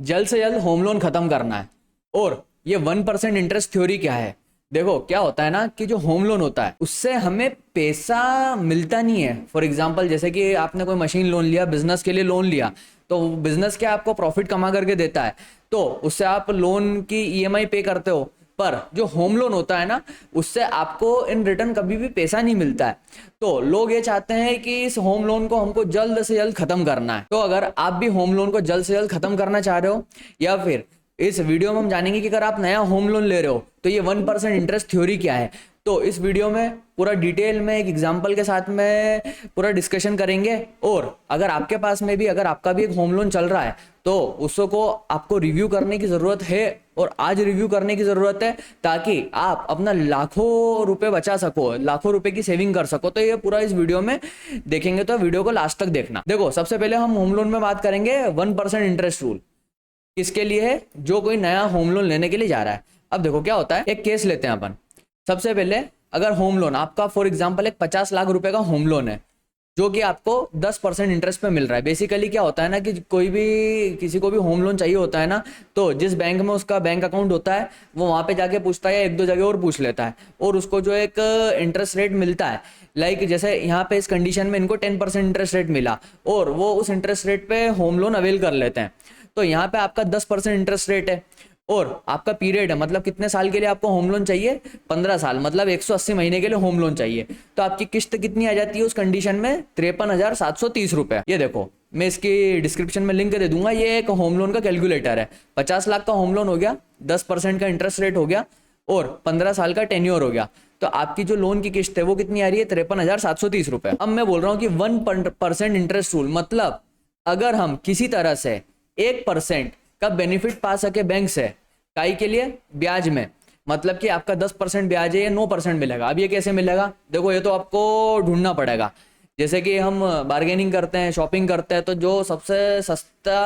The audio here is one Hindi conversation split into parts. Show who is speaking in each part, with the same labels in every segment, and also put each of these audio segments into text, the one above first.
Speaker 1: जल्द से जल्द होम लोन खत्म करना है। और ये 1% इंटरेस्ट थ्योरी क्या है? देखो क्या होता है ना कि जो होम लोन होता है उससे हमें पैसा मिलता नहीं है। फॉर एग्जांपल जैसे कि आपने कोई मशीन लोन लिया, बिजनेस के लिए लोन लिया, तो बिजनेस क्या आपको प्रॉफिट कमा करके देता है, तो उससे आप लोन की ईएमआई पे करते हो। पर जो होम लोन होता है ना, उससे आपको इन रिटर्न कभी भी पैसा नहीं मिलता है। तो लोग ये चाहते हैं कि इस होम लोन को हमको जल्द से जल्द खत्म करना है। तो अगर आप भी होम लोन को जल्द से जल्द खत्म करना चाह रहे हो, या फिर इस वीडियो में हम जानेंगे कि अगर आप नया होम लोन ले रहे हो तो ये 1% इंटरेस्ट थ्योरी क्या है। तो इस वीडियो में पूरा डिटेल में एक एग्जांपल के साथ में पूरा डिस्कशन करेंगे। और अगर आपके पास में भी, अगर आपका भी एक होम लोन चल रहा है, तो उसको आपको रिव्यू करने की ज़रूरत है, और आज रिव्यू करने की ज़रूरत है, ताकि आप अपना लाखों रुपए बचा सको, लाखों रुपए की सेविंग कर सको। तो ये पूरा इस वीडियो में देखेंगे, तो वीडियो को लास्ट तक देखना। देखो सबसे पहले हम होम लोन में बात करेंगे 1% इंटरेस्ट रूल किसके लिए है, जो कोई नया होम लोन लेने के लिए जा रहा है। अब देखो क्या होता है, एक केस लेते हैं अपन। सबसे पहले अगर होम लोन आपका फॉर एग्जांपल एक 50 लाख रुपए का होम लोन है, जो कि आपको 10% इंटरेस्ट पे मिल रहा है। बेसिकली क्या होता है ना कि कोई भी किसी को भी होम लोन चाहिए होता है ना, तो जिस बैंक में उसका बैंक अकाउंट होता है वो वहाँ पे जाके पूछता है, या एक दो जगह और पूछ लेता है, और उसको जो एक इंटरेस्ट रेट मिलता है, लाइक जैसे यहाँ पे इस कंडीशन में इनको 10% इंटरेस्ट रेट मिला, और वो उस इंटरेस्ट रेट पे होम लोन अवेल कर लेते हैं। तो यहाँ पे आपका 10% इंटरेस्ट रेट है, और आपका पीरियड है, मतलब कितने साल के लिए आपको होम लोन चाहिए, 15 साल, मतलब 180 महीने के लिए होम लोन चाहिए। तो आपकी किस्त कितनी आ जाती है उस कंडीशन में, 53,730 रुपए। ये देखो मैं इसकी डिस्क्रिप्शन में लिंक दे दूंगा, ये एक होम लोन का कैलकुलेटर है। 50 लाख का होम लोन हो गया, 10% का इंटरेस्ट रेट हो गया, और 15 साल का टेन्योर हो गया। तो आपकी जो लोन की किस्त है वो कितनी आ रही है, 53,730 रुपए। अब मैं बोल रहा हूँ कि 1% इंटरेस्ट रूल, मतलब अगर हम किसी तरह से 1% का बेनिफिट पा सके बैंक से, काई के लिए, ब्याज में, मतलब कि आपका 10% ब्याज है, ये 9% मिलेगा। अब ये कैसे मिलेगा, देखो ये तो आपको ढूंढना पड़ेगा। जैसे कि हम बार्गेनिंग करते हैं, शॉपिंग करते हैं, तो जो सबसे सस्ता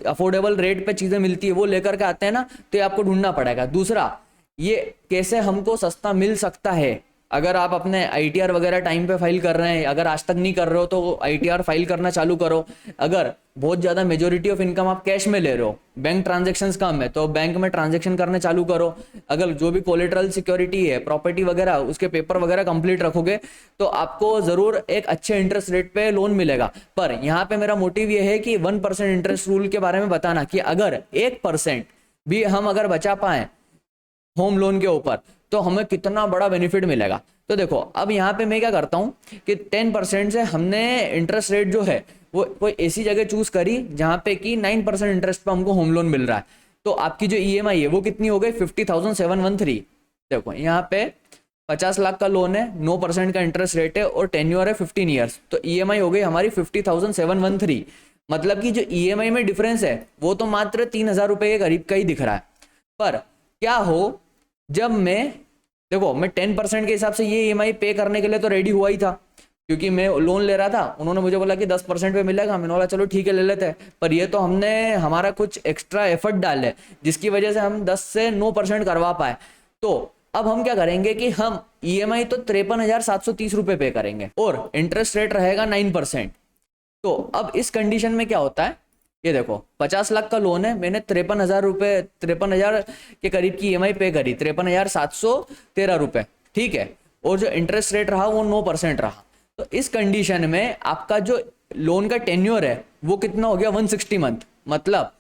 Speaker 1: अफोर्डेबल रेट पे चीज़ें मिलती है वो लेकर के आते हैं ना, तो ये आपको ढूंढना पड़ेगा। दूसरा, ये कैसे हमको सस्ता मिल सकता है, अगर आप अपने आईटीआर वगैरह टाइम पे फाइल कर रहे हैं, अगर आज तक नहीं कर रहे हो तो आईटीआर फाइल करना चालू करो। अगर बहुत ज़्यादा मेजोरिटी ऑफ इनकम आप कैश में ले रहे हो, बैंक ट्रांजेक्शन्स कम है, तो बैंक में ट्रांजेक्शन करने चालू करो। अगर जो भी कोलेटरल सिक्योरिटी है, प्रॉपर्टी वगैरह, उसके पेपर वगैरह कंप्लीट रखोगे, तो आपको ज़रूर एक अच्छे इंटरेस्ट रेट पे लोन मिलेगा। पर यहाँ पे मेरा मोटिव ये है कि 1% इंटरेस्ट रूल के बारे में बताना, कि अगर 1% भी हम अगर बचा पाएँ होम लोन के ऊपर, तो हमें कितना बड़ा बेनिफिट मिलेगा। तो देखो अब यहाँ पे मैं क्या करता हूँ कि 10% से हमने इंटरेस्ट रेट जो है वो कोई ऐसी जगह चूज करी जहाँ पे कि 9% इंटरेस्ट पे हमको होम लोन मिल रहा है। तो आपकी जो ईएमआई है वो कितनी हो गई, 50,713। देखो यहाँ पे 50 लाख का लोन है, 9% का इंटरेस्ट रेट है, और टेन्योर है 15 ईयर्स, तो ईएमआई हो गई हमारी 50,713। मतलब कि जो ईएमआई में डिफरेंस है वो तो मात्र 3,000 रुपये के करीब का ही दिख रहा है। पर क्या हो, जब मैं, देखो मैं 10% के हिसाब से ये ईएमआई पे करने के लिए तो रेडी हुआ ही था, क्योंकि मैं लोन ले रहा था। उन्होंने मुझे बोला कि 10% पे मिलेगा, मैंने बोला चलो ठीक है ले लेते हैं। पर ये तो हमने हमारा कुछ एक्स्ट्रा एफर्ट डाले, जिसकी वजह से हम 10 से 9% करवा पाए। तो अब हम क्या करेंगे कि हम ईएमआई तो 53,730 रुपये पे करेंगे, और इंटरेस्ट रेट रहेगा 9%। तो अब इस कंडीशन में क्या होता है, ये देखो 50 लाख का लोन है, मैंने 53,000 रुपये, 53,000 के करीब की ईएमआई पे करी, 53,713 रुपये, ठीक है। और जो इंटरेस्ट रेट रहा वो 9% रहा। तो इस कंडीशन में आपका जो लोन का टेन्योर है वो कितना हो गया, 160 मंथ। मतलब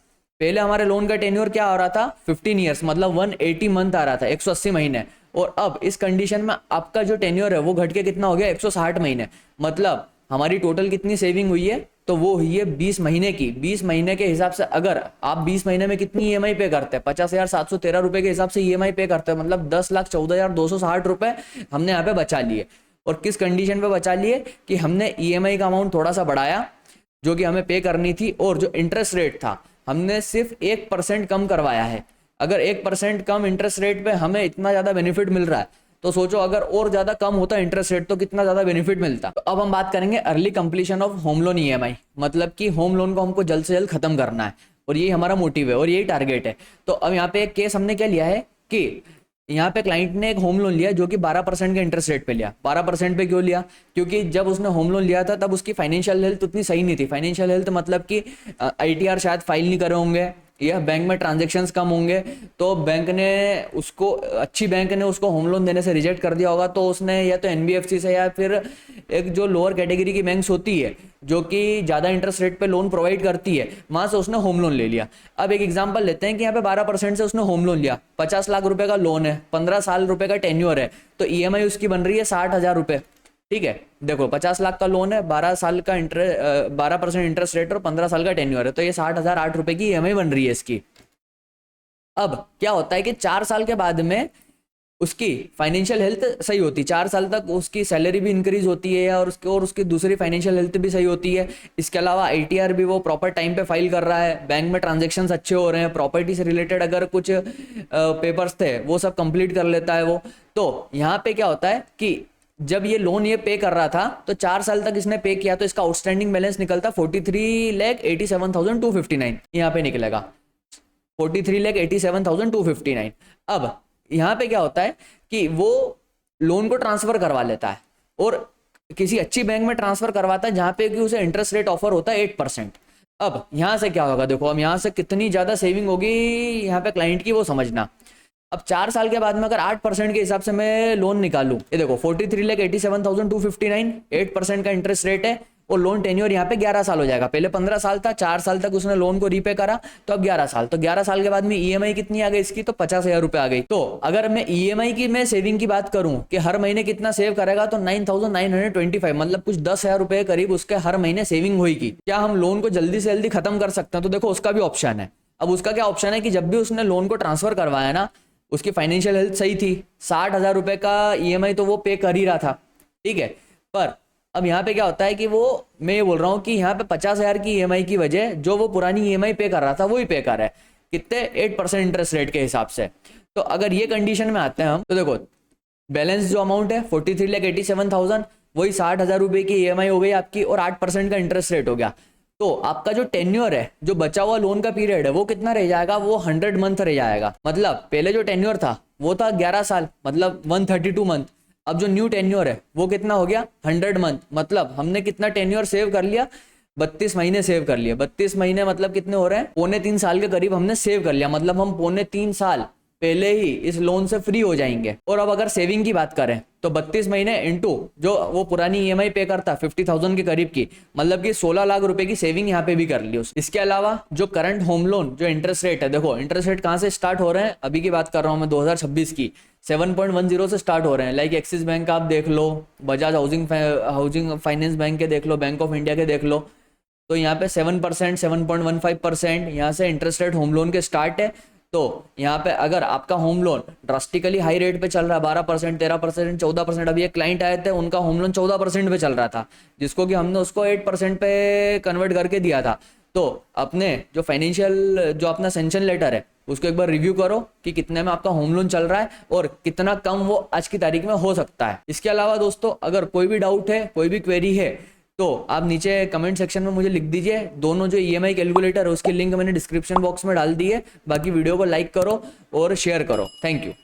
Speaker 1: पहले हमारे लोन का टेन्योर क्या आ रहा था, 15 ईयर्स, मतलब 180 मंथ आ रहा था, 180 महीने। और अब इस कंडीशन में आपका जो टेन्योर है वो घट के कितना हो गया, 160 महीने। मतलब हमारी टोटल कितनी सेविंग हुई है, तो वो हुई है 20 महीने की। 20 महीने के हिसाब से अगर आप 20 महीने में कितनी ईएमआई पे करते हैं, 50,713 रुपए के हिसाब से ईएमआई पे करते हैं, मतलब 10,14,260 रुपए हमने यहाँ पे बचा लिए। और किस कंडीशन पे बचा लिए, कि हमने ईएमआई का अमाउंट थोड़ा सा बढ़ाया जो कि हमें पे करनी थी, और जो इंटरेस्ट रेट था हमने सिर्फ 1% कम करवाया है। अगर 1% कम इंटरेस्ट रेट पे हमें इतना ज्यादा बेनिफिट मिल रहा है, तो सोचो अगर और ज्यादा कम होता इंटरेस्ट रेट तो कितना ज्यादा बेनिफिट मिलता। तो अब हम बात करेंगे early completion of home loan EMI, मतलब कि होम लोन को हमको जल्द से जल्द खत्म करना है, और यही हमारा मोटिव है और यही टारगेट है। तो अब यहाँ पे एक केस हमने क्या लिया है कि यहाँ पे क्लाइंट ने एक होम लोन लिया जो कि 12% के इंटरेस्ट रेट पे लिया। 12% पे क्यों लिया? क्योंकि जब उसने होम लोन लिया था तब उसकी फाइनेंशियल हेल्थ उतनी सही नहीं थी। फाइनेंशियल हेल्थ मतलब कि आईटीआर शायद फाइल नहीं करे होंगे या बैंक में ट्रांजैक्शंस कम होंगे, तो बैंक ने उसको, अच्छी बैंक ने उसको होम लोन देने से रिजेक्ट कर दिया होगा। तो उसने या तो एनबीएफसी से या फिर एक जो लोअर कैटेगरी की बैंक्स होती है जो कि ज़्यादा इंटरेस्ट रेट पे लोन प्रोवाइड करती है, वहाँ से उसने होम लोन ले लिया। अब एक एग्जांपल लेते हैं कि यहाँ पे 12% से उसने होम लोन लिया, 50 लाख रुपए का लोन है, 15 साल रुपए का टेन्योर है, तो ईएमआई उसकी बन रही है 60,000 रुपये। ठीक है, देखो 50 लाख का लोन है, 12 साल का 12% इंटरेस्ट रेट और 15 साल का टेन्योर है, तो ये 60,008 रुपए की ईएमआई बन रही है इसकी। अब क्या होता है कि 4 साल के बाद में उसकी फाइनेंशियल हेल्थ सही होती है, 4 साल तक उसकी सैलरी भी इंक्रीज होती है और उसकी दूसरी फाइनेंशियल हेल्थ भी सही होती है। इसके अलावा आईटीआर भी वो प्रॉपर टाइम पे फाइल कर रहा है, बैंक में ट्रांजेक्शन्स अच्छे हो रहे हैं, प्रॉपर्टी से रिलेटेड अगर कुछ पेपर्स थे वो सब कंप्लीट कर लेता है वो। तो यहाँ पे क्या होता है कि जब ये लोन ये पे कर रहा था तो 4 साल तक इसने पे किया, तो इसका आउटस्टैंडिंग बैलेंस निकलता 43,87,259 यहाँ पे निकलेगा, 43,87,259। अब यहाँ पे क्या होता है कि वो लोन को ट्रांसफर करवा लेता है और किसी अच्छी बैंक में ट्रांसफर करवाता है जहाँ पे कि उसे इंटरेस्ट रेट ऑफर होता है 8%। अब यहाँ से क्या होगा, देखो अब यहाँ से कितनी ज़्यादा सेविंग होगी यहाँ पे क्लाइंट की वो समझना। अब 4 साल के बाद में अगर 8% के हिसाब से मैं लोन निकालूं, ये देखो 43,87,259, 8% का इंटरेस्ट रेट है और लोन टेन्योर यहाँ पे 11 साल हो जाएगा। पहले 15 साल था, 4 साल तक उसने लोन को रीपे करा, तो अब 11 साल, तो 11 साल के बाद में ईएमआई कितनी आ गई इसकी, तो 50,000 रुपए आ गई। तो अगर मैं ईएमआई की मैं सेविंग की बात करूं कि हर महीने कितना सेव करेगा, तो 9,925, मतलब कुछ 10,000 रुपए करीब उसके हर महीने सेविंग होगी। क्या हम लोन को जल्दी से जल्दी खत्म कर सकते हैं? तो देखो उसका भी ऑप्शन है। अब उसका क्या ऑप्शन है कि जब भी उसने लोन को ट्रांसफर करवाया ना, उसकी फाइनेंशियल हेल्थ सही थी, 60,000 रुपए का ईएमआई तो वो पे कर ही रहा था, ठीक है। पर अब यहाँ पे क्या होता है कि वो, मैं ये बोल रहा हूँ कि यहाँ पे 50,000 की ईएमआई की वजह जो वो पुरानी ईएमआई पे कर रहा था वही पे कर रहा है, कितने 8% इंटरेस्ट रेट के हिसाब से। तो अगर ये कंडीशन में आते हैं हम, तो देखो बैलेंस जो अमाउंट है 43,87,000, वही 60,000 रुपए की ईएमआई हो गई आपकी और 8% का इंटरेस्ट रेट हो गया। तो आपका जो टेन्योर है, जो बचा हुआ लोन का पीरियड है, वो कितना रह जाएगा, वो 100 मंथ रह जाएगा। मतलब पहले जो टेन्योर था वो था 11 साल, मतलब 132 मंथ। अब जो न्यू टेन्योर है वो कितना हो गया, 100 मंथ। मतलब हमने कितना टेन्योर सेव कर लिया, 32 महीने सेव कर लिया। 32 महीने मतलब कितने हो रहे हैं, 2.25 साल के करीब हमने सेव कर लिया। मतलब हम 2.25 साल पहले ही इस लोन से फ्री हो जाएंगे। और अब अगर सेविंग की बात करें तो 32 महीने इंटू जो वो पुरानी ईएमआई पे करता 50,000 के करीब की, मतलब कि 16 लाख रुपए की सेविंग यहाँ पे भी कर ली उसने। इसके अलावा जो करंट होम लोन जो इंटरेस्ट रेट है, देखो इंटरेस्ट रेट कहाँ से स्टार्ट हो रहे हैं, अभी की बात कर रहा हूँ मैं 2026 की, 7.10 से स्टार्ट हो रहे हैं। लाइक एक्सिस बैंक आप देख लो, बजाज हाउसिंग फाइनेंस बैंक के देख लो, बैंक ऑफ इंडिया के देख लो, तो यहाँ पे 7%, 7.15% यहाँ से इंटरेस्ट रेट होम लोन के स्टार्ट है। तो यहाँ पे अगर आपका home loan drastically high rate पे चल रहा है, 12%, 13%, 14%, अभी एक क्लाइंट आए थे उनका होम लोन 14% पे चल रहा था, जिसको कि हमने उसको 8% पे कन्वर्ट करके दिया था। तो अपने जो फाइनेंशियल जो अपना सेंक्शन लेटर है उसको एक बार रिव्यू करो कि कितने में आपका होम लोन चल रहा है और कितना कम वो आज की तारीख में हो सकता है। इसके अलावा दोस्तों अगर कोई भी डाउट है, कोई भी क्वेरी है, तो आप नीचे कमेंट सेक्शन में मुझे लिख दीजिए। दोनों जो ईएमआई कैलकुलेटर है उसकी लिंक मैंने डिस्क्रिप्शन बॉक्स में डाल दी है। बाकी वीडियो को लाइक करो और शेयर करो। Thank you.